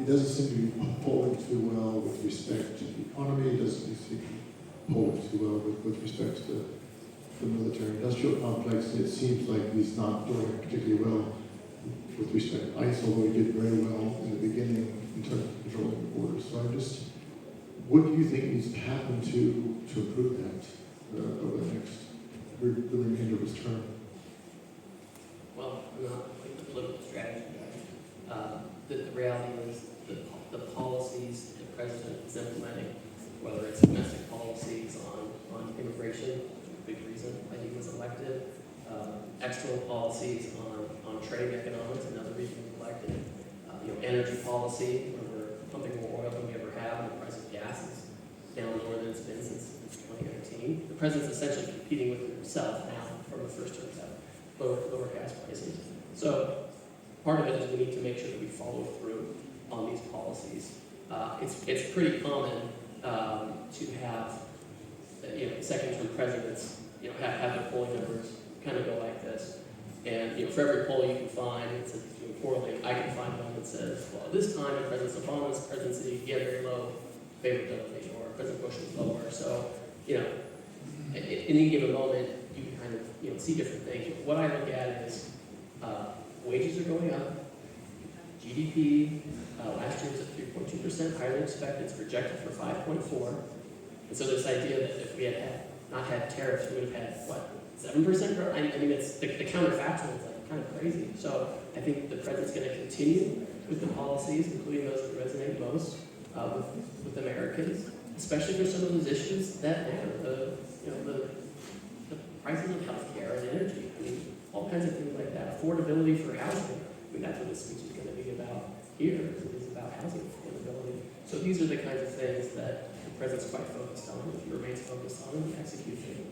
He doesn't seem to be polling too well with respect to the economy. He doesn't seem to be polling too well with respect to the military-industrial complex. It seems like he's not doing particularly well with respect to ICE, although he did very well in the beginning in terms of controlling the borders. So I'm just, what do you think needs to happen to improve that over the remainder of his term? Well, I'm not like the political strategy guy. The reality is the policies the president is implementing, whether it's domestic policies on immigration, big reason that he was elected, external policies on trade economics, another reason he was elected, energy policy, where we're pumping more oil than we ever have, and the price of gas is down lower than it's been since 2019. The president's essentially competing with himself now from the first term to lower gas prices. So part of it is we need to make sure that we follow through on these policies. It's pretty common to have second-term presidents have their polling numbers kind of go like this. And for every poll you can find that says he's doing poorly, I can find one that says, well, this time in President Obama's presidency, he had very low favorability, or President Bush was lower. So at any given moment, you can kind of see different things. What I look at is wages are going up, GDP last year was at 3.2%, higher than expected. It's projected for 5.4. And so this idea that if we had not had tariffs, we would have had what, 7% growth? I mean, it's the counterfactual is like kind of crazy. So I think the president's going to continue with the policies, including those that resonate most with Americans, especially for some of those issues that matter. The prices of healthcare and energy. I mean, all kinds of things like that. Affordability for housing. I mean, that's what this speech is going to be about here. It is about housing affordability. So these are the kinds of things that the president's quite focused on. If he remains focused on them, he executes it.